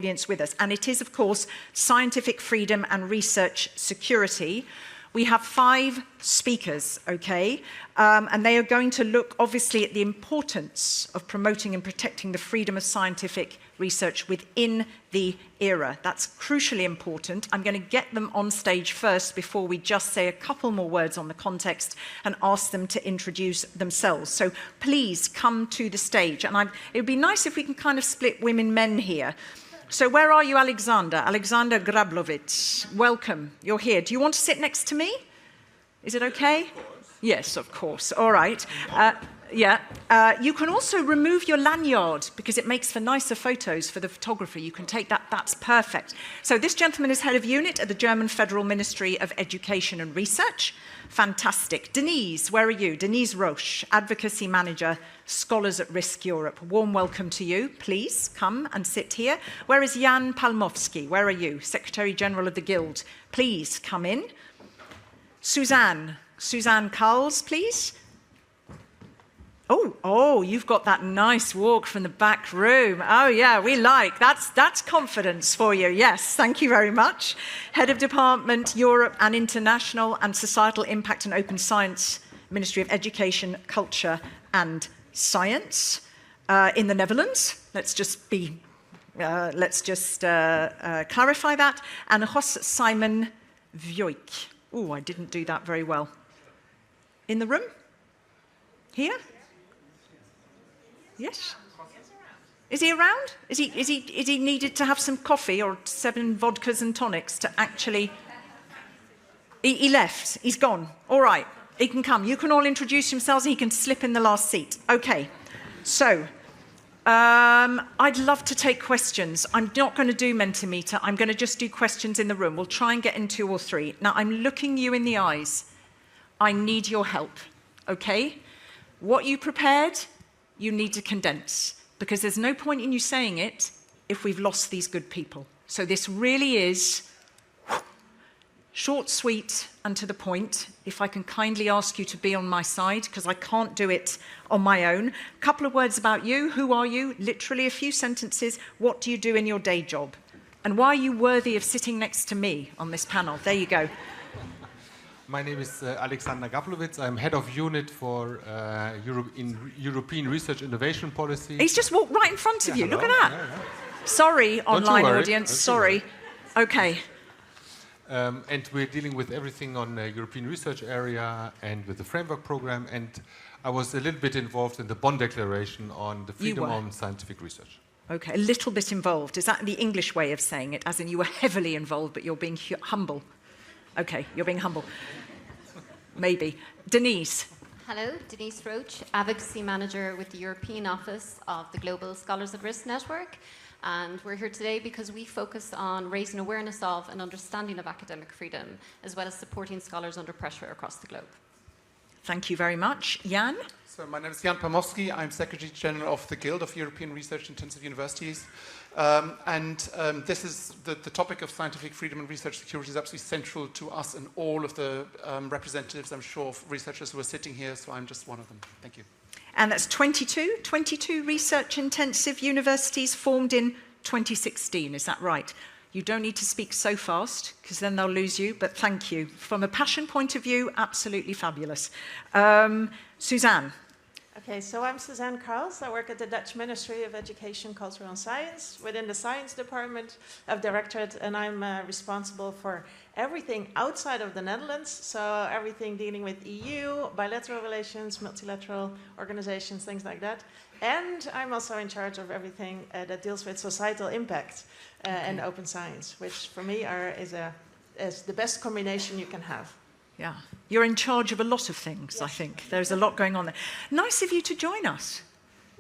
audience with us, and it is, of course, scientific freedom and research security. We have 5 speakers, okay, and they are going to look, obviously, at the importance of promoting and protecting the freedom of scientific research within the era. That's crucially important. I'm going to get them on stage first before we just say a couple more words on the context and ask them to introduce themselves. So please come to the stage, and it would be nice if we can kind of split women-men here. So where are you, Alexander? Alexander Grablovich. Welcome. You're here. Do you want to sit next to me? Is it okay? Yes, of course. All right. You can also remove your lanyard because it makes for nicer photos for the photographer. You can take that. That's perfect. So this gentleman is head of unit at the German Federal Ministry of Education and Research. Fantastic. Denise, where are you? Denise Roche, Advocacy Manager, Scholars at Risk Europe. Warm welcome to you. Please come and sit here. Where is Jan Palmowski? Where are you? Secretary General of the Guild. Please come in. Suzanne Carls, please. Oh, you've got that nice walk from the back room. Oh, yeah, we like. That's confidence for you. Yes, thank you very much. Head of Department, Europe and International and Societal Impact and Open Science, Ministry of Education, Culture and Science in the Netherlands. Let's just clarify that. And Jos Simon Vjoik. Oh, I didn't do that very well. In the room? Here? Yes. Is he around? Is he needed to have some coffee or 7 vodkas and tonics to actually? He left. He's gone. All right. He can come. You can all introduce yourselves and he can slip in the last seat. Okay. So, I'd love to take questions. I'm not going to do Mentimeter. I'm going to just do questions in the room. We'll try and get in 2 or 3. Now, I'm looking you in the eyes. I need your help. Okay? What you prepared, you need to condense, because there's no point in you saying it if we've lost these good people. So this really is short, sweet, and to the point. If I can kindly ask you to be on my side, because I can't do it on my own. A couple of words about you. Who are you? Literally a few sentences. What do you do in your day job? And why are you worthy of sitting next to me on this panel? There you go. My name is Alexander Gablovitz. I'm head of unit for European Research Innovation Policy. He's just walked right in front of you. Hello. Look at that. Yeah. Sorry, online audience. Don't Sorry. Okay. And we're dealing with everything on the European research area and with the framework program. And I was a little bit involved in the Bonn Declaration on the freedom on scientific research. Okay, a little bit involved. Is that the English way of saying it? As in you were heavily involved, but you're being humble. Okay, you're being humble. Maybe. Denise. Hello, Denise Roche, Advocacy Manager with the European Office of the Global Scholars at Risk Network. And we're here today because we focus on raising awareness of and understanding of academic freedom, as well as supporting scholars under pressure across the globe. Thank you very much. Jan? So my name is Jan Palmowski. I'm Secretary General of the Guild of European Research Intensive Universities. This is the topic of scientific freedom and research security is absolutely central to us and all of the representatives, I'm sure, of researchers who are sitting here, so I'm just one of them. Thank you. And that's 22 research-intensive universities formed in 2016, is that right? You don't need to speak so fast, because then they'll lose you, but thank you. From a passion point of view, absolutely fabulous. Suzanne. Okay, so I'm Suzanne Carls. I work at the Dutch Ministry of Education, Culture and Science within the Science Department of Directorate, and I'm responsible for everything outside of the Netherlands, so everything dealing with EU, bilateral relations, multilateral organizations, things like that. And I'm also in charge of everything that deals with societal impact and open science, which for me is the best combination you can have. Yeah, you're in charge of a lot of things, yes. I think. There's a lot going on there. Nice of you to join us,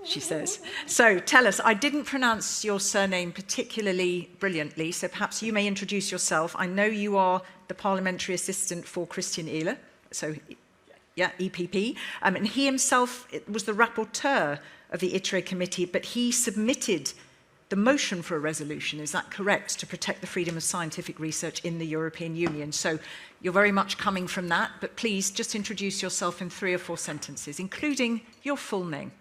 she says. So tell us, I didn't pronounce your surname particularly brilliantly, so perhaps you may introduce yourself. I know you are the parliamentary assistant for Christian Ehler, so yeah, EPP. And he himself was the rapporteur of the ITRE committee, but he submitted the motion for a resolution, is that correct, to protect the freedom of scientific research in the European Union? So you're very much coming from that, but please just introduce yourself in 3 or 4 sentences, including your full name.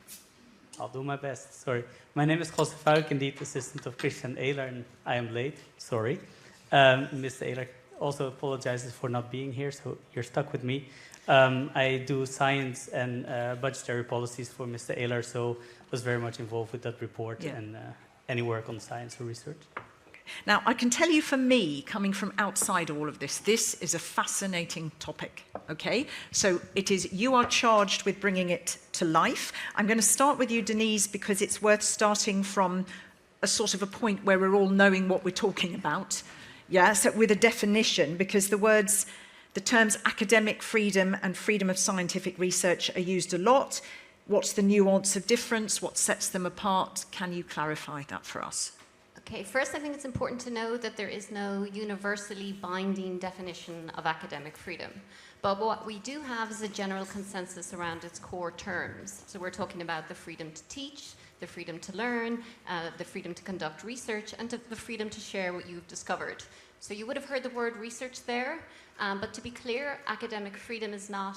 I'll do my best. Sorry. My name is Jose Falk, indeed assistant of Christian Ehler, and I am late. Sorry. Mr. Ehler also apologizes for not being here, so you're stuck with me. I do science and budgetary policies for Mr. Ehler, so was very much involved with that report and any work on science or research. Now, I can tell you for me, coming from outside all of this, this is a fascinating topic, okay? So you are charged with bringing it to life. I'm going to start with you, Denise, because it's worth starting from a sort of a point where we're all knowing what we're talking about. Yeah, so with a definition, because the terms academic freedom and freedom of scientific research are used a lot. What's the nuance of difference? What sets them apart? Can you clarify that for us? Okay, first I think it's important to know that there is no universally binding definition of academic freedom. But what we do have is a general consensus around its core terms. So we're talking about the freedom to teach, the freedom to learn, the freedom to conduct research, and the freedom to share what you've discovered. So you would have heard the word research there, but to be clear, academic freedom is not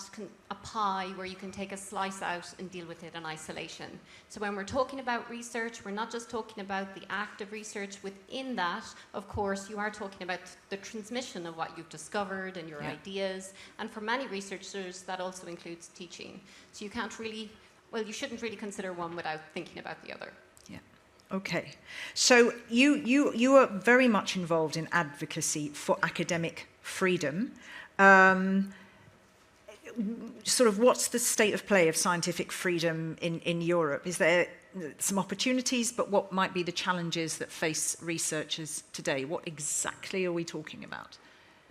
a pie where you can take a slice out and deal with it in isolation. So when we're talking about research, we're not just talking about the act of research. Within that, of course, you are talking about the transmission of what you've discovered and your ideas. And for many researchers, that also includes teaching. So you can't really, well, you shouldn't really consider one without thinking about the other. Okay, so you are very much involved in advocacy for academic freedom. Sort of what's the state of play of scientific freedom in Europe? Is there some opportunities, but what might be the challenges that face researchers today? What exactly are we talking about?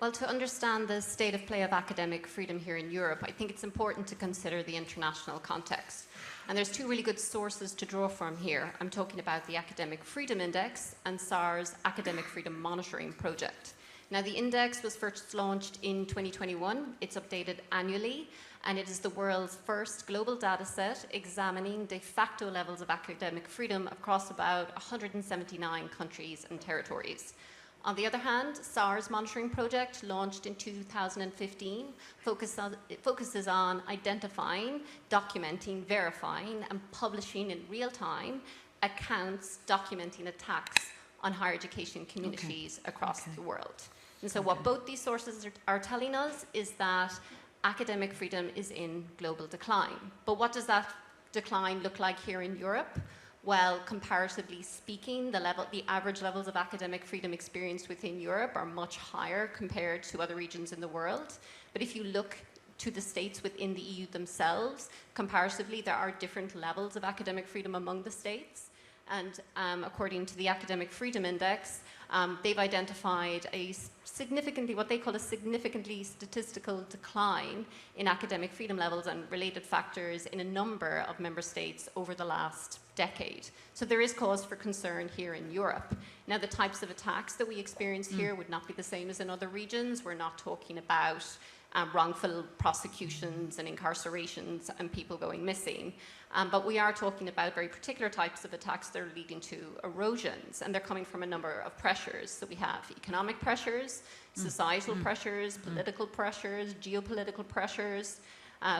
Well, to understand the state of play of academic freedom here in Europe, I think it's important to consider the international context. And there's two really good sources to draw from here. I'm talking about the Academic Freedom Index and SAR's Academic Freedom Monitoring Project. Now, the index was first launched in 2021. It's updated annually, and it is the world's first global data set examining de facto levels of academic freedom across about 179 countries and territories. On the other hand, SAR's monitoring project, launched in 2015, focuses on identifying, documenting, verifying, and publishing in real time accounts documenting attacks on higher education communities across the world. And so what both these sources are telling us is that academic freedom is in global decline. But what does that decline look like here in Europe? Well, comparatively speaking, the average levels of academic freedom experienced within Europe are much higher compared to other regions in the world. But if you look to the states within the EU themselves, comparatively, there are different levels of academic freedom among the states. And according to the Academic Freedom Index, they've identified what they call a significantly statistical decline in academic freedom levels and related factors in a number of member states over the last decade. So there is cause for concern here in Europe. Now, the types of attacks that we experience here would not be the same as in other regions. We're not talking about wrongful prosecutions and incarcerations and people going missing. But we are talking about very particular types of attacks that are leading to erosions, and they're coming from a number of pressures. So we have economic pressures, societal pressures, political pressures, geopolitical pressures.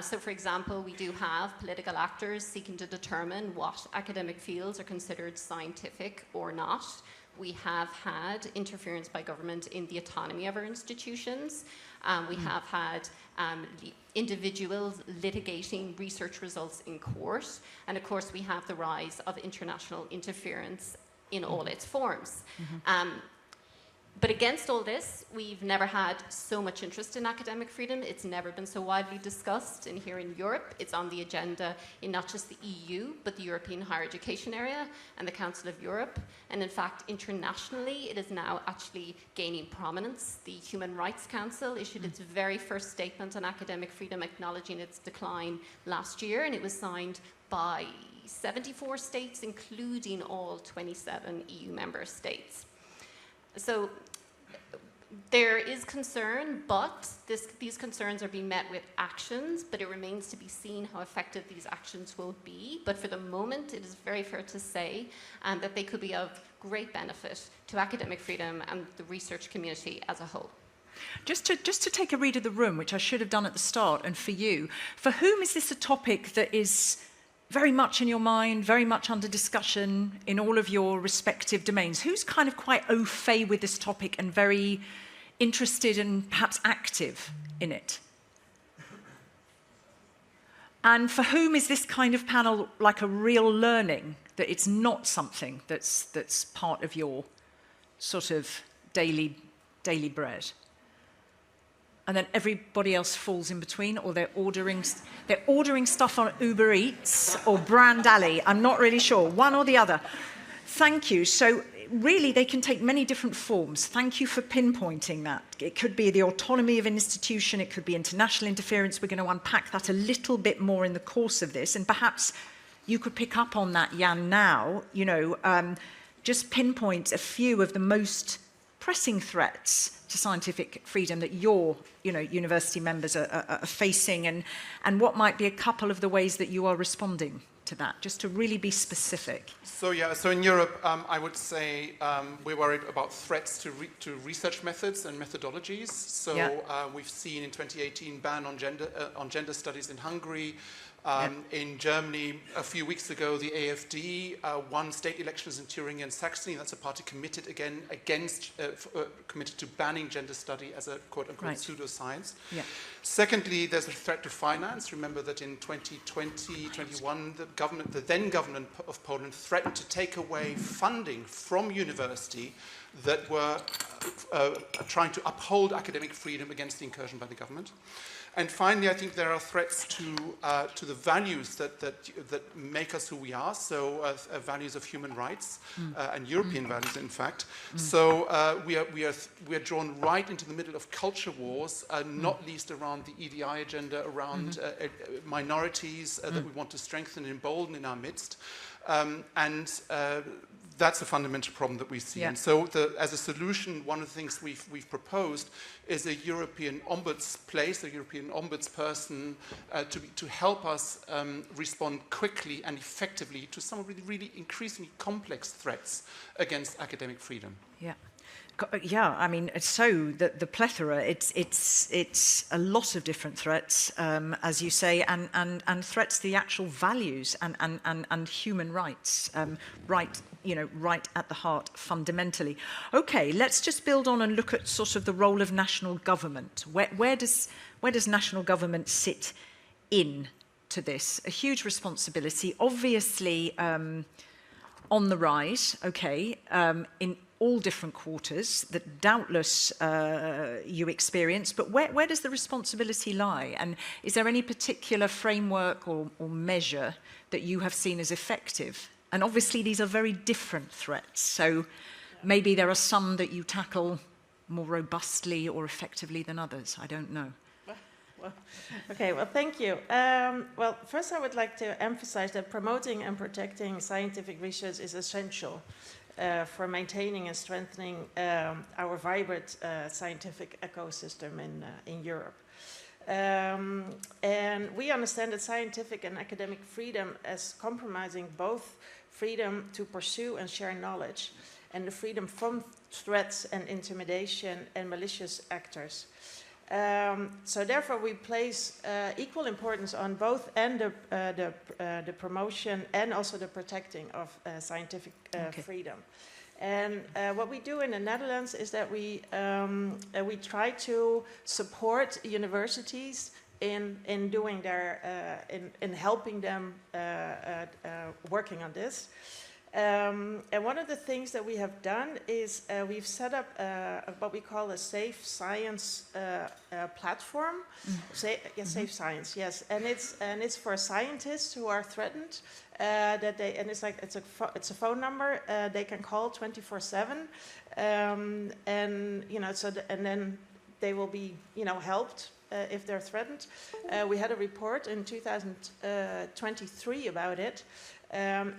So, for example, we do have political actors seeking to determine what academic fields are considered scientific or not. We have had interference by government in the autonomy of our institutions. We have had individuals litigating research results in court. And of course, we have the rise of international interference in all its forms. But against all this, we've never had so much interest in academic freedom. It's never been so widely discussed. And here in Europe, it's on the agenda in not just the EU, but the European Higher Education Area and the Council of Europe. And in fact, internationally, it is now actually gaining prominence. The Human Rights Council issued its very first statement on academic freedom, acknowledging its decline last year, and it was signed by 74 states, including all 27 EU member states. So there is concern, but these concerns are being met with actions, but it remains to be seen how effective these actions will be. But for the moment, it is very fair to say that they could be of great benefit to academic freedom and the research community as a whole. Just to take a read of the room, which I should have done at the start, and for you, for whom is this a topic that is very much in your mind, very much under discussion in all of your respective domains? Who's kind of quite au fait with this topic and very interested and perhaps active in it? And for whom is this kind of panel like a real learning, that it's not something that's part of your sort of daily bread? And then everybody else falls in between, or they're ordering stuff on Uber Eats or Brand Alley. I'm not really sure, one or the other. Thank you. So really, they can take many different forms. Thank you for pinpointing that. It could be the autonomy of an institution, it could be international interference. We're going to unpack that a little bit more in the course of this, and perhaps you could pick up on that, Jan, now, just pinpoint a few of the most pressing threats to scientific freedom that your university members are facing, and what might be a couple of the ways that you are responding to that, just to really be specific. So in Europe, I would say we're worried about threats to research methods and methodologies. So we've seen in 2018 ban on gender studies in Hungary. In Germany, a few weeks ago, the AfD won state elections in Thuringia and Saxony. That's a party committed committed to banning gender study as a quote-unquote pseudoscience. Yeah. Secondly, there's a threat to finance. Remember that in 2021, the then government of Poland threatened to take away funding from university that were trying to uphold academic freedom against the incursion by the government. And finally, I think there are threats to the values that make us who we are, so values of human rights and European values, in fact. So we are drawn right into the middle of culture wars, not least around the EDI agenda, around minorities that we want to strengthen and embolden in our midst. That's a fundamental problem that we see. Yeah. And so as a solution, one of the things we've proposed is a European ombudsperson to help us respond quickly and effectively to some really, really increasingly complex threats against academic freedom. Yeah. Yeah, I mean, so the plethora, it's a lot of different threats, as you say, and threats to the actual values and human rights, right at the heart fundamentally. Okay, let's just build on and look at sort of the role of national government. Where does national government sit in to this? A huge responsibility, obviously on the rise, okay, in all different quarters that doubtless you experience, but where does the responsibility lie? And is there any particular framework or measure that you have seen as effective? And obviously these are very different threats, so maybe there are some that you tackle more robustly or effectively than others, I don't know. Well, thank you. Well, first I would like to emphasize that promoting and protecting scientific research is essential for maintaining and strengthening our vibrant scientific ecosystem in Europe. And we understand that scientific and academic freedom as compromising both freedom to pursue and share knowledge and the freedom from threats and intimidation and malicious actors. So therefore we place equal importance on both the promotion and also the protecting of scientific freedom. And what we do in the Netherlands is that we try to support universities in doing their in helping them working on this. And one of the things that we have done is we've set up what we call a safe science platform. Safe science, yes, and it's for scientists who are threatened. It's a phone number they can call 24/7, and and then they will be helped if they're threatened. We had a report in 2023 about it. And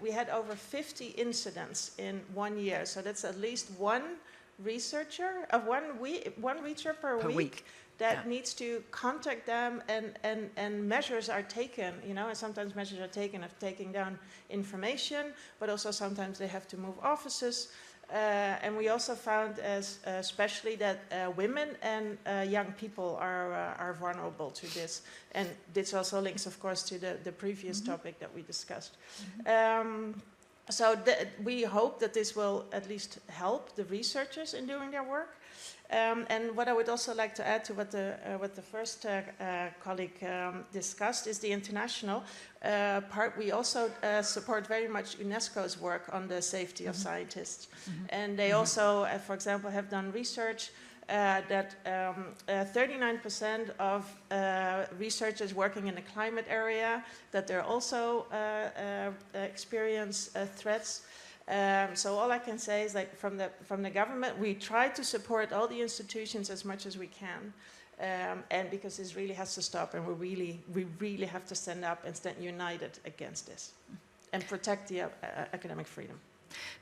we had over 50 incidents in 1 year, so that's at least one researcher per week that needs to contact them, and measures are taken, and sometimes measures are taken of taking down information, but also sometimes they have to move offices. And we also found, especially that women and young people are vulnerable to this. And this also links, of course, to the previous topic that we discussed. So we hope that this will at least help the researchers in doing their work. And what I would also like to add to what the first colleague discussed is the international part. We also support very much UNESCO's work on the safety of scientists. And they also, for example, have done research that 39% of researchers working in the climate area, that they're also experience threats. So all I can say is, like, from the government, we try to support all the institutions as much as we can, and because this really has to stop, and we really have to stand up and stand united against this, and protect the academic freedom.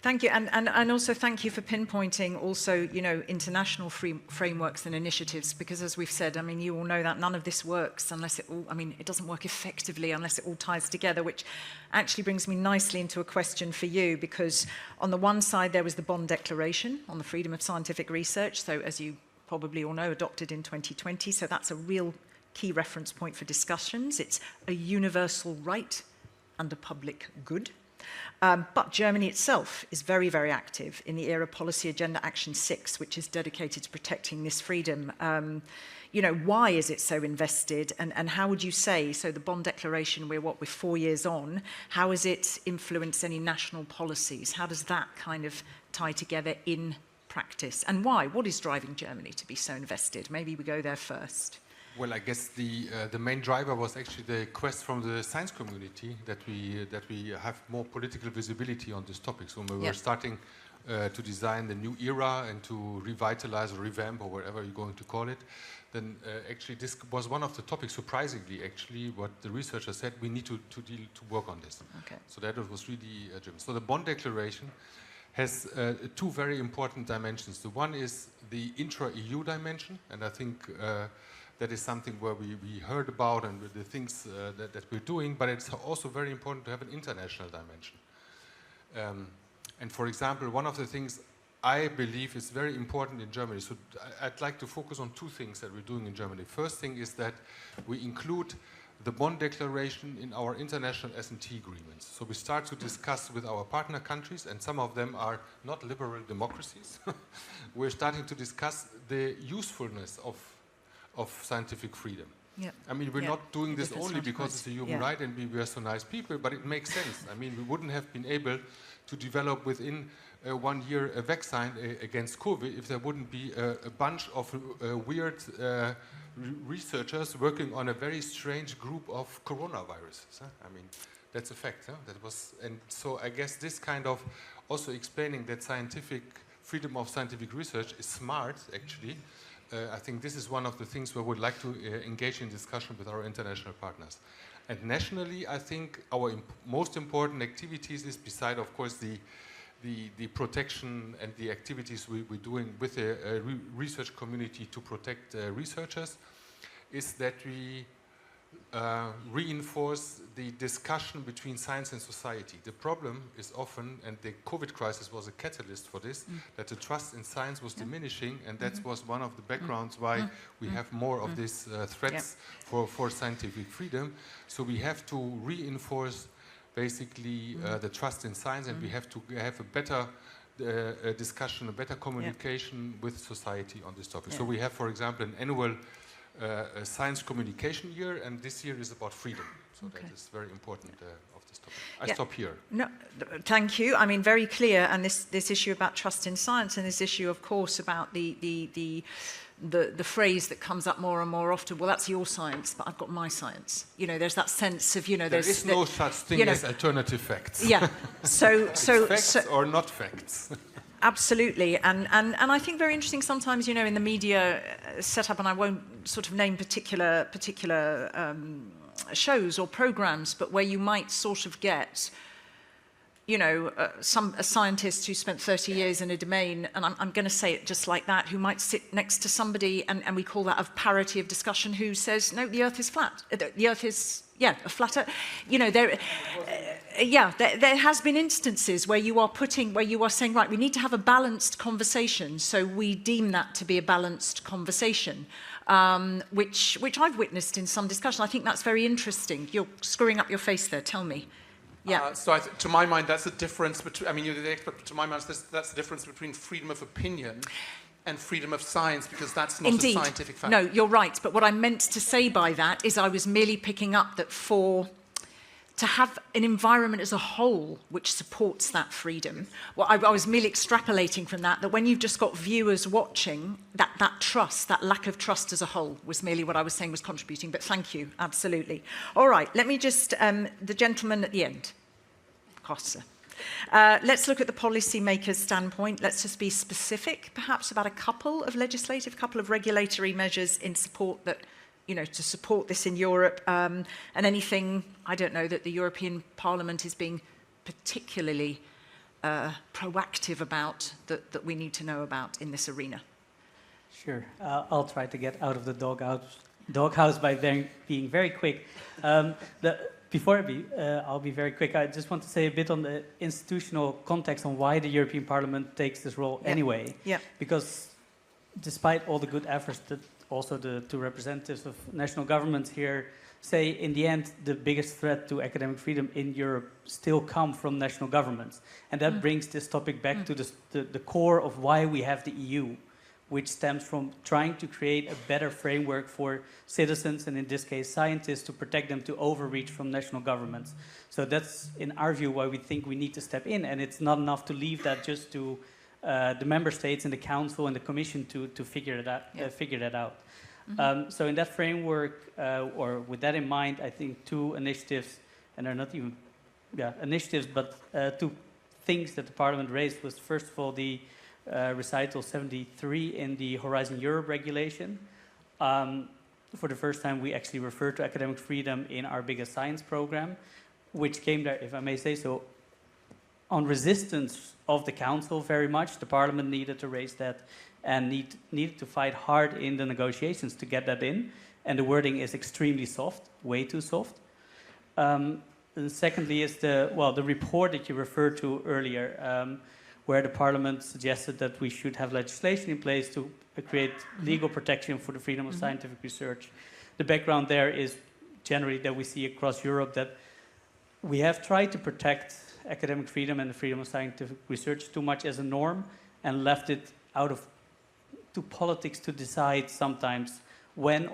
Thank you, and also thank you for pinpointing also, you know, international frameworks and initiatives, because as we've said, I mean, you all know that none of this works unless it all, I mean, it doesn't work effectively unless it all ties together, which actually brings me nicely into a question for you, because on the one side there was the Bonn Declaration on the freedom of scientific research, so as you probably all know, adopted in 2020, so that's a real key reference point for discussions. It's a universal right and a public good. But Germany itself is very, very active in the ERA Policy Agenda Action 6, which is dedicated to protecting this freedom. You know, why is it so invested? And how would you say, so the Bonn Declaration, we're 4 years on, how has it influenced any national policies? How does that kind of tie together in practice? And why? What is driving Germany to be so invested? Maybe we go there first. Well, I guess the main driver was actually the quest from the science community that we have more political visibility on this topic. So when we were starting to design the new era and to revitalize or revamp or whatever you're going to call it, then actually this was one of the topics, surprisingly, actually, what the researchers said, we need to work on this. Okay. So that was really driven. So the Bonn Declaration has two very important dimensions. The one is the intra-EU dimension, and I think that is something where we heard about and the things that we're doing, but it's also very important to have an international dimension. And for example, one of the things I believe is very important in Germany, so I'd like to focus on two things that we're doing in Germany. First thing is that we include the Bonn Declaration in our international S&T agreements. So we start to discuss with our partner countries, and some of them are not liberal democracies. We're starting to discuss the usefulness of scientific freedom. Yeah. I mean, we're not doing this only because it's a human right and we are so nice people, but it makes sense. I mean, we wouldn't have been able to develop within 1 year a vaccine against COVID if there wouldn't be a bunch of weird researchers working on a very strange group of coronaviruses. I mean, that's a fact. That was, and so I guess this kind of also explaining that scientific freedom of scientific research is smart, actually. I think this is one of the things where we'd like to engage in discussion with our international partners. And nationally, I think our most important activities is, beside, of course, the protection and the activities we're doing with the research community to protect researchers, is that we reinforce the discussion between science and society. The problem is often, and the COVID crisis was a catalyst for this, that the trust in science was diminishing, and that was one of the backgrounds why we have more of these threats for scientific freedom. So we have to reinforce basically the trust in science, and we have to have a better discussion, a better communication with society on this topic. So we have, for example, an annual a science communication year, and this year is about freedom. So that is very important of this topic. I stop here. No, thank you. I mean, very clear. And this issue about trust in science, and this issue, of course, about the phrase that comes up more and more often. Well, that's your science, but I've got my science. You know, there's that sense of, you know, there is no such thing as alternative facts. Yeah. So facts or not facts. Absolutely, and I think very interesting sometimes, you know, in the media setup, and I won't sort of name particular shows or programs, but where you might sort of get a scientist who spent 30 years in a domain, and I'm going to say it just like that, who might sit next to somebody, and we call that a parity of discussion, who says, no, the Earth is flat. The Earth is, a flatter. There has been instances where you are saying, right, we need to have a balanced conversation, so we deem that to be a balanced conversation. Which I've witnessed in some discussion. I think that's very interesting. You're screwing up your face there. Tell me. Yeah. To my mind, that's the difference between. I mean, you're the expert. To my mind, that's the difference between freedom of opinion and freedom of science, because that's not a scientific fact. No, you're right. But what I meant to say by that is I was merely picking up that to have an environment as a whole which supports that freedom, well, I was merely extrapolating from that when you've just got viewers watching, that trust, that lack of trust as a whole was merely what I was saying was contributing, but thank you, absolutely. All right, let me just, the gentleman at the end. Costa. Let's look at the policymaker's standpoint. Let's just be specific, perhaps, about a couple of regulatory measures in support that, to support this in Europe, and anything, I don't know, that the European Parliament is being particularly proactive about that we need to know about in this arena. Sure. I'll try to get out of the doghouse by being very quick. Before I'll be very quick. I just want to say a bit on the institutional context on why the European Parliament takes this role anyway. Yeah. Because despite all the good efforts that also the two representatives of national governments here say, in the end, the biggest threat to academic freedom in Europe still come from national governments. And that brings this topic back to the core of why we have the EU, which stems from trying to create a better framework for citizens, and in this case, scientists, to protect them to overreach from national governments. So that's, in our view, why we think we need to step in. And it's not enough to leave that just to the member states and the council and the commission to figure that out. So in that framework, or with that in mind, I think two initiatives, and they're not even initiatives, but two things that the Parliament raised was, first of all, the recital 73 in the Horizon Europe regulation. For the first time, we actually refer to academic freedom in our biggest science program, which came there, if I may say so, on resistance of the Council very much. The Parliament needed to raise that and needed to fight hard in the negotiations to get that in. And the wording is extremely soft, way too soft. And secondly is the report that you referred to earlier, where the Parliament suggested that we should have legislation in place to create legal protection for the freedom of scientific research. The background there is generally that we see across Europe that we have tried to protect academic freedom and the freedom of scientific research too much as a norm, and left it to politics to decide sometimes when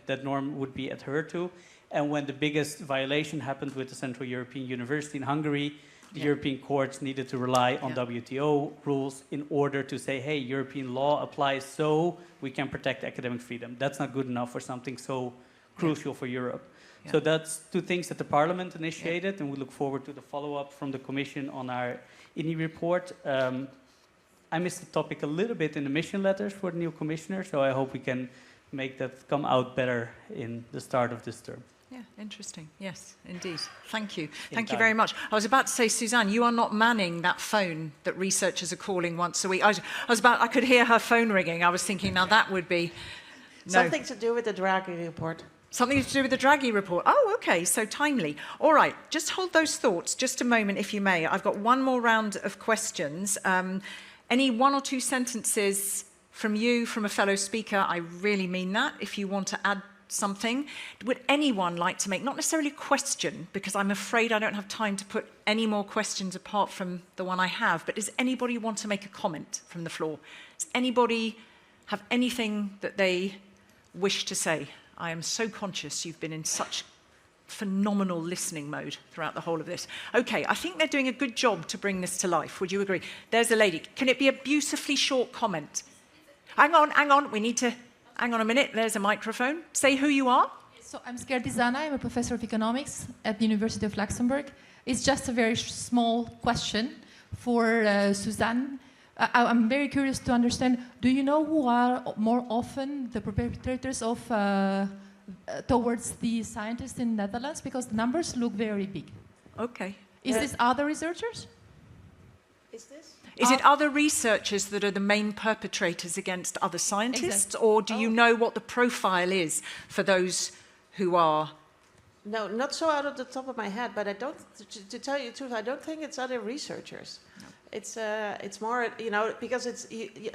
that norm would be adhered to. And when the biggest violation happened with the Central European University in Hungary, the European courts needed to rely on WTO rules in order to say, hey, European law applies, so we can protect academic freedom. That's not good enough for something so crucial for Europe. So that's two things that the Parliament initiated, and we look forward to the follow-up from the Commission on our INI report. I missed the topic a little bit in the mission letters for the new Commissioner, so I hope we can make that come out better in the start of this term. Yeah, interesting. Yes, indeed. Thank you. Thank you very much. I was about to say, Suzanne, you are not manning that phone that researchers are calling once a week. I could hear her phone ringing. I was thinking, now that would be... Something to do with the Draghi report. Something to do with the Draghi report. Oh, okay, so timely. All right, just hold those thoughts just a moment, if you may. I've got one more round of questions. Any one or two sentences from you, from a fellow speaker? I really mean that, if you want to add something. Would anyone like to make, not necessarily a question, because I'm afraid I don't have time to put any more questions apart from the one I have, but does anybody want to make a comment from the floor? Does anybody have anything that they wish to say? I am so conscious you've been in such phenomenal listening mode throughout the whole of this. Okay, I think they're doing a good job to bring this to life. Would you agree? There's a lady. Can it be a beautifully short comment? Hang on. We need to... Hang on a minute. There's a microphone. Say who you are. So I'm Skerdizana. I'm a professor of economics at the University of Luxembourg. It's just a very small question for Suzanne. I'm very curious to understand, do you know who are more often the perpetrators of towards the scientists in the Netherlands? Because the numbers look very big. Okay. Is this other researchers? Is this? Is it other researchers that are the main perpetrators against other scientists, Exactly. or do you know what the profile is for those who are? No, not so out of the top of my head, but I don't. To tell you the truth, I don't think it's other researchers. No. It's more, you know, because it's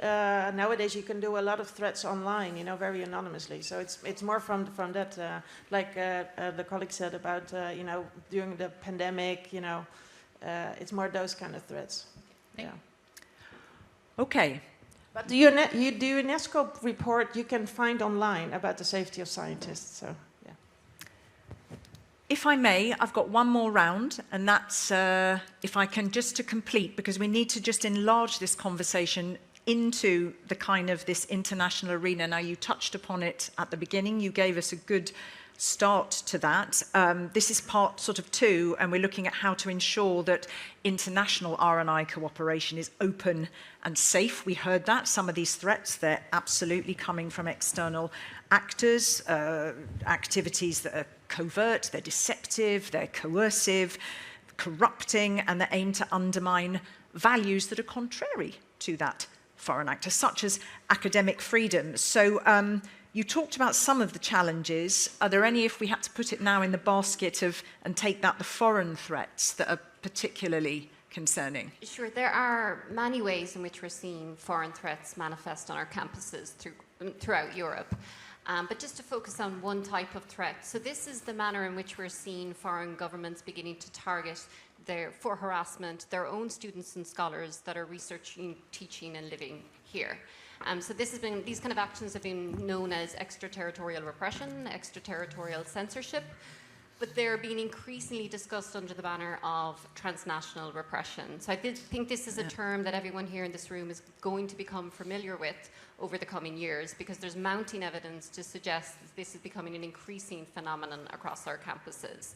nowadays you can do a lot of threats online, you know, very anonymously. So it's more from that, like the colleague said about, you know, during the pandemic, you know, it's more those kind of threats. Yeah. Okay. But the UNESCO report you can find online about the safety of scientists. So. If I may, I've got one more round, and that's, if I can, just to complete, because we need to just enlarge this conversation into the kind of this international arena. Now, you touched upon it at the beginning. You gave us a good start to that. This is part sort of 2, and we're looking at how to ensure that international R&I cooperation is open and safe. We heard that. Some of these threats, they're absolutely coming from external actors, activities that are covert, they're deceptive, they're coercive, corrupting, and they aim to undermine values that are contrary to that foreign actor, such as academic freedom. So you talked about some of the challenges. Are there any, if we had to put it now in the basket of, and take that, the foreign threats that are particularly concerning? Sure, there are many ways in which we're seeing foreign threats manifest on our campuses throughout Europe. But just to focus on one type of threat. So this is the manner in which we're seeing foreign governments beginning to target for harassment their own students and scholars that are researching, teaching and living here. So these kind of actions have been known as extraterritorial repression, extraterritorial censorship, but they're being increasingly discussed under the banner of transnational repression. So I think this is a term that everyone here in this room is going to become familiar with over the coming years, because there's mounting evidence to suggest that this is becoming an increasing phenomenon across our campuses.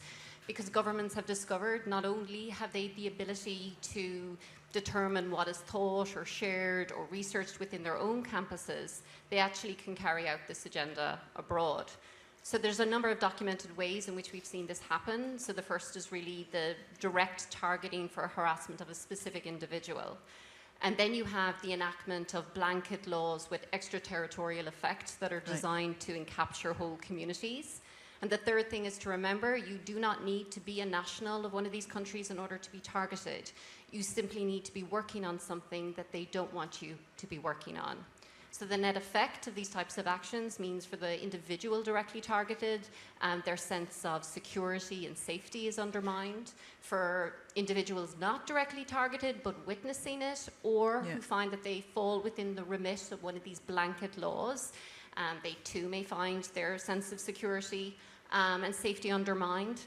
Because governments have discovered not only have they the ability to determine what is thought or shared or researched within their own campuses, they actually can carry out this agenda abroad. So there's a number of documented ways in which we've seen this happen. So the first is really the direct targeting for harassment of a specific individual. And then you have the enactment of blanket laws with extraterritorial effect that are designed to encapture whole communities. And the third thing is to remember, you do not need to be a national of one of these countries in order to be targeted. You simply need to be working on something that they don't want you to be working on. So the net effect of these types of actions means for the individual directly targeted, their sense of security and safety is undermined. For individuals not directly targeted but witnessing it, or who find that they fall within the remit of one of these blanket laws, they too may find their sense of security and safety undermined.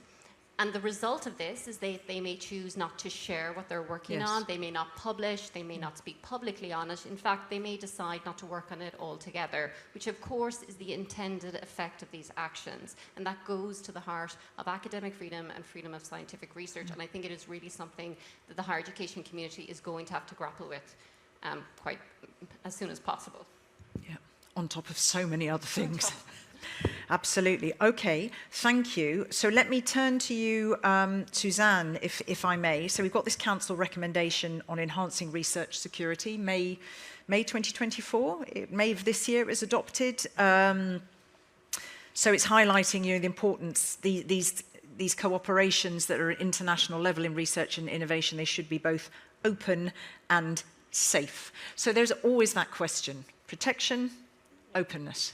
And the result of this is they may choose not to share what they're working on. They may not publish. They may not speak publicly on it. In fact, they may decide not to work on it altogether, which of course is the intended effect of these actions. And that goes to the heart of academic freedom and freedom of scientific research. And I think it is really something that the higher education community is going to have to grapple with quite as soon as possible. Yeah, on top of so many other things. Absolutely. Okay, thank you. So let me turn to you, Suzanne, if I may. So we've got this council recommendation on enhancing research security, May 2024. May of this year it was adopted. So it's highlighting, you know, the importance, these cooperations that are at international level in research and innovation, they should be both open and safe. So there's always that question, protection, openness.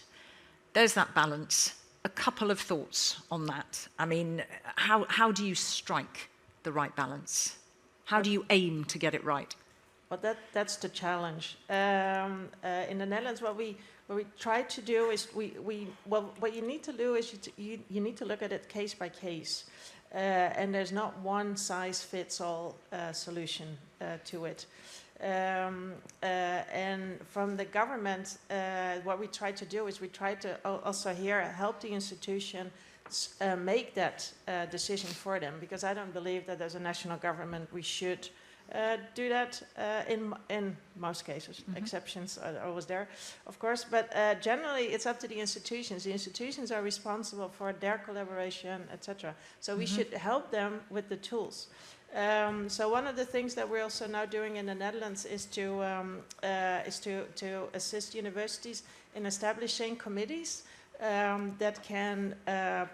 There's that balance. A couple of thoughts on that. I mean, how do you strike the right balance? How do you aim to get it right? Well, that's the challenge. In the Netherlands, what we try to do is what you need to do is you need to look at it case by case, and there's not one size fits all solution to it. And from the government, what we try to do is we try to also here help the institution make that decision for them, because I don't believe that as a national government we should do that in most cases. Exceptions are always there, of course, but generally it's up to the institutions. The institutions are responsible for their collaboration, etc. So we should help them with the tools. So one of the things that we're also now doing in the Netherlands is to assist universities in establishing committees that can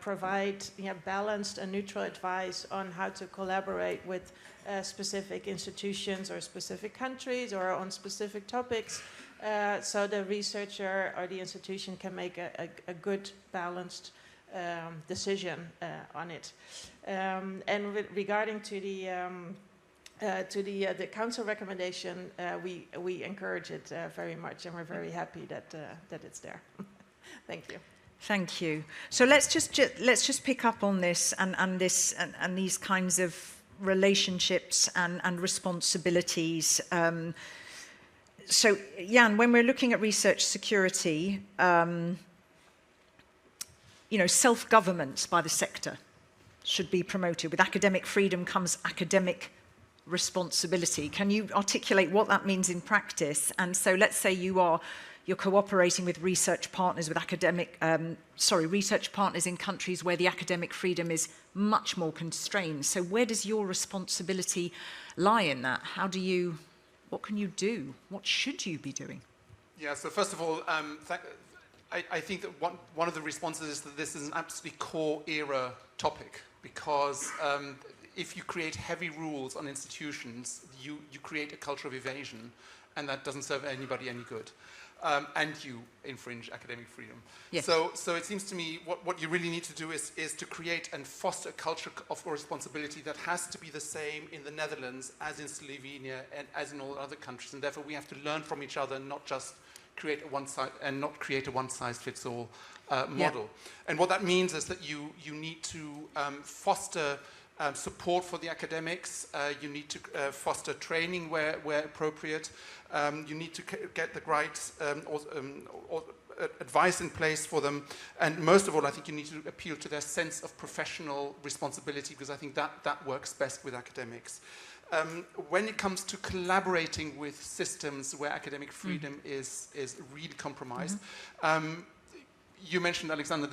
provide balanced and neutral advice on how to collaborate with specific institutions or specific countries or on specific topics, so the researcher or the institution can make a good, balanced decision on it. And regarding to the council recommendation, we encourage it very much, and we're very happy that it's there. Thank you. Thank you. So let's just pick up on this and these kinds of relationships and responsibilities. So Jan, when we're looking at research security, self-governance by the sector should be promoted. With academic freedom comes academic responsibility. Can you articulate what that means in practice? And so let's say you're cooperating with research partners research partners in countries where the academic freedom is much more constrained. So where does your responsibility lie in that? What can you do? What should you be doing? Yeah, so first of all, I think that one of the responses is that this is an absolutely core era topic, because if you create heavy rules on institutions, you create a culture of evasion, and that doesn't serve anybody any good. And you infringe academic freedom. Yes. So it seems to me what you really need to do is to create and foster a culture of responsibility that has to be the same in the Netherlands as in Slovenia and as in all other countries. And therefore we have to learn from each other, not just create a one-size-fits-all model. Yeah. And what that means is that you need to foster support for the academics. You need to foster training where appropriate. You need to get the right advice in place for them. And most of all, I think you need to appeal to their sense of professional responsibility, because I think that works best with academics. When it comes to collaborating with systems where academic freedom is really compromised, you mentioned, Alexander,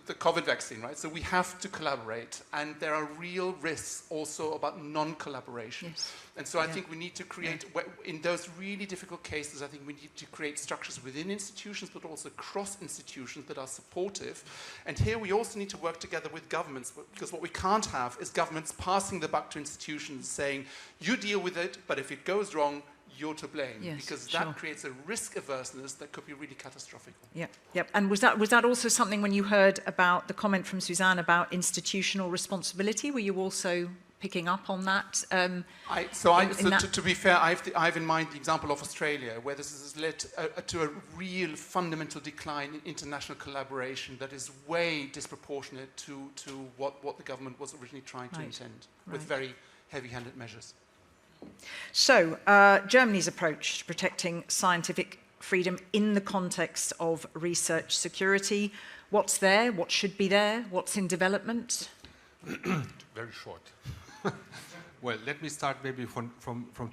the COVID vaccine, right? So we have to collaborate, and there are real risks also about non-collaboration. Yes. And so I think we need to create, in those really difficult cases, I think we need to create structures within institutions, but also across institutions that are supportive. And here we also need to work together with governments, because what we can't have is governments passing the buck to institutions saying, you deal with it, but if it goes wrong, you're to blame, because that creates a risk averseness that could be really catastrophic. Yeah. And was that also something when you heard about the comment from Suzanne about institutional responsibility? Were you also picking up on that? To be fair, I have in mind the example of Australia, where this has led to a real fundamental decline in international collaboration that is way disproportionate to what the government was originally trying to intend, with very heavy-handed measures. So, Germany's approach to protecting scientific freedom in the context of research security. What's there? What should be there? What's in development? Very short. Well, let me start maybe from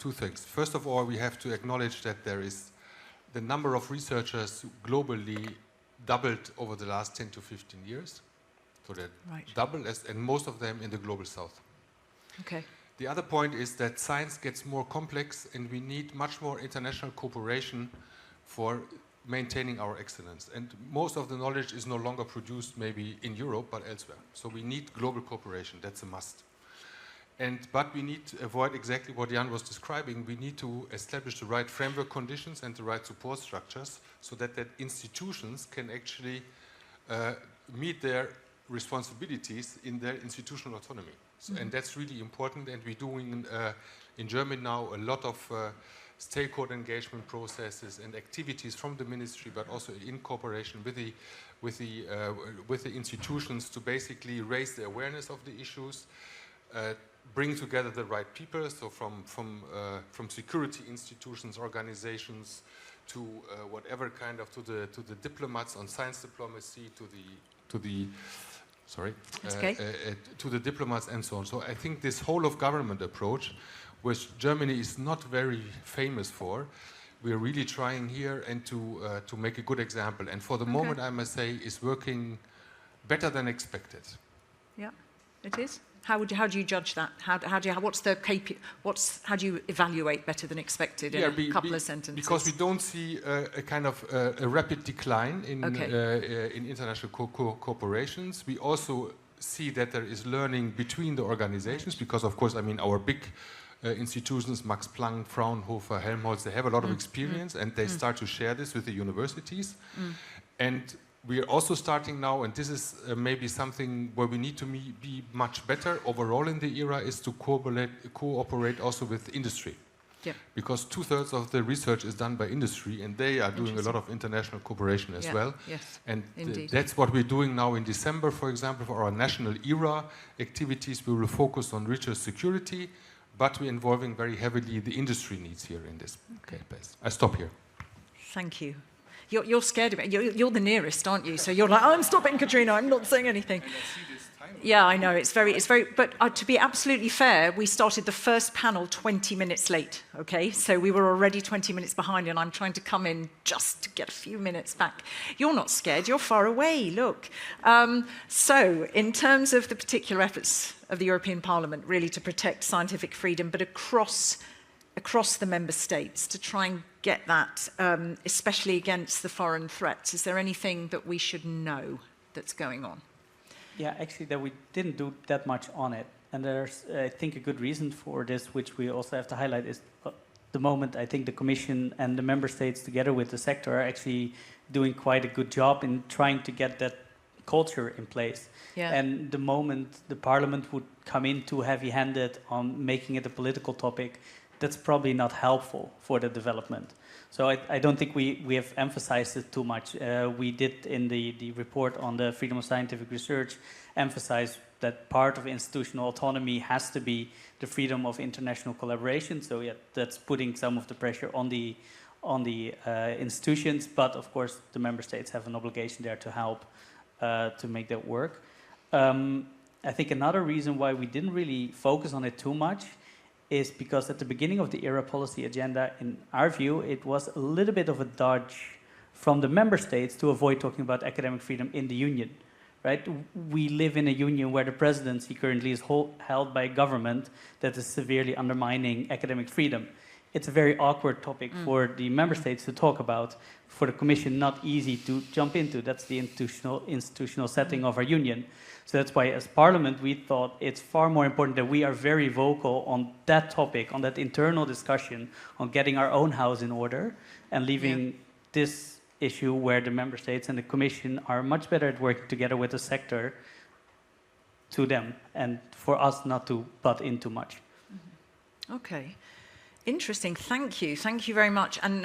two things. First of all, we have to acknowledge that the number of researchers globally doubled over the last 10 to 15 years. So that doubled, and most of them in the global south. Okay. The other point is that science gets more complex, and we need much more international cooperation for maintaining our excellence. And most of the knowledge is no longer produced maybe in Europe, but elsewhere. So we need global cooperation. That's a must. But we need to avoid exactly what Jan was describing. We need to establish the right framework conditions and the right support structures so that institutions can actually meet their responsibilities in their institutional autonomy. So, and that's really important, and we're doing in Germany now a lot of stakeholder engagement processes and activities from the ministry, but also in cooperation with the institutions to basically raise the awareness of the issues, bring together the right people, so from security institutions, organizations, to whatever kind of to the diplomats on science diplomacy, to the diplomats and so on. So I think this whole of government approach, which Germany is not very famous for. We're really trying here and to make a good example. And for the moment, I must say, it's working better than expected. Yeah, it is. How do you judge that? How do you evaluate better than expected in a couple of sentences? Because we don't see a kind of a rapid decline in international corporations. We also see that there is learning between the organizations because, of course, I mean, our big institutions, Max Planck, Fraunhofer, Helmholtz, they have a lot of experience and they start to share this with the universities. And we are also starting now, and this is maybe something where we need to be much better overall in the era, is to cooperate also with industry. Yeah. Because 2/3 of the research is done by industry, and they are doing a lot of international cooperation as well. Yes, and that's what we're doing now in December, for example, for our national era activities. We will focus on research security, but we're involving very heavily the industry needs here in this case. I stop here. Thank you. You're scared of it. You're the nearest, aren't you? So you're like, I'm stopping, Katrina. I'm not saying anything. Yeah, I know. It's very. But to be absolutely fair, we started the first panel 20 minutes late. Okay, so we were already 20 minutes behind, and I'm trying to come in just to get a few minutes back. You're not scared. You're far away. Look. So, in terms of the particular efforts of the European Parliament, really to protect scientific freedom, but across the member states, to try and get that, especially against the foreign threats, is there anything that we should know that's going on? Yeah, actually, that we didn't do that much on it. And there's, I think, a good reason for this, which we also have to highlight, is the moment I think the Commission and the member states together with the sector are actually doing quite a good job in trying to get that culture in place. Yeah. And the moment the Parliament would come in too heavy-handed on making it a political topic, that's probably not helpful for the development. So I don't think we have emphasized it too much. We did in the report on the freedom of scientific research emphasize that part of institutional autonomy has to be the freedom of international collaboration. So yeah, that's putting some of the pressure on the institutions, but of course the member states have an obligation there to help to make that work. I think another reason why we didn't really focus on it too much is because at the beginning of the ERA policy agenda, in our view, it was a little bit of a dodge from the member states to avoid talking about academic freedom in the union, right? We live in a union where the presidency currently is held by a government that is severely undermining academic freedom. It's a very awkward topic for the member states to talk about, for the Commission not easy to jump into. That's the institutional setting of our union. So that's why as Parliament we thought it's far more important that we are very vocal on that topic, on that internal discussion, on getting our own house in order and leaving this issue where the member states and the Commission are much better at working together with the sector to them, and for us not to butt in too much. Okay. Interesting. Thank you very much. And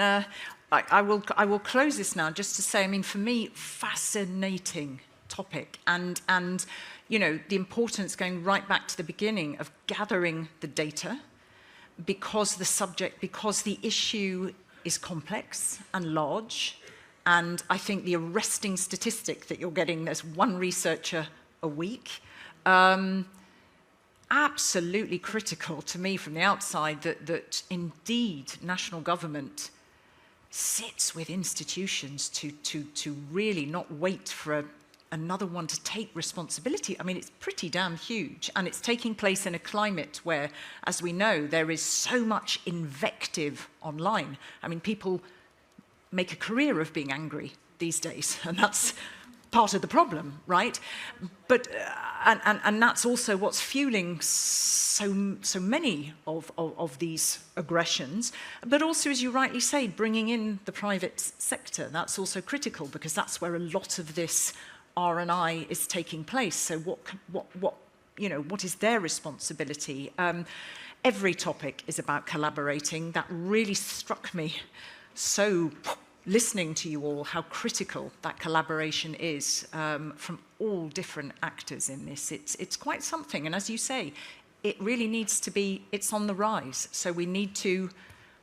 I will close this now just to say, I mean, for me, fascinating topic, and you know, the importance going right back to the beginning of gathering the data, because the issue is complex and large, and I think the arresting statistic that you're getting, there's one researcher a week. Absolutely critical to me from the outside that indeed national government sits with institutions to really not wait for another one to take responsibility. I mean, it's pretty damn huge, and it's taking place in a climate where, as we know, there is so much invective online. I mean, people make a career of being angry these days, and that's part of the problem, right? But and that's also what's fueling so many of these aggressions. But also, as you rightly say, bringing in the private sector, that's also critical, because that's where a lot of this R&I is taking place. So what is their responsibility? Every topic is about collaborating. That really struck me. So listening to you all, how critical that collaboration is from all different actors in this. It's quite something, and as you say, it really needs to be, it's on the rise. So we need to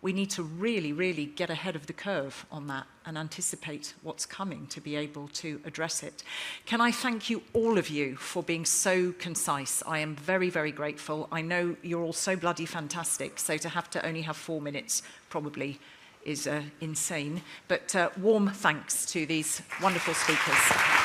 we need to really, really get ahead of the curve on that and anticipate what's coming to be able to address it. Can I thank you, all of you, for being so concise? I am very, very grateful. I know you're all so bloody fantastic, so to have to only have 4 minutes probably is insane. But warm thanks to these wonderful speakers.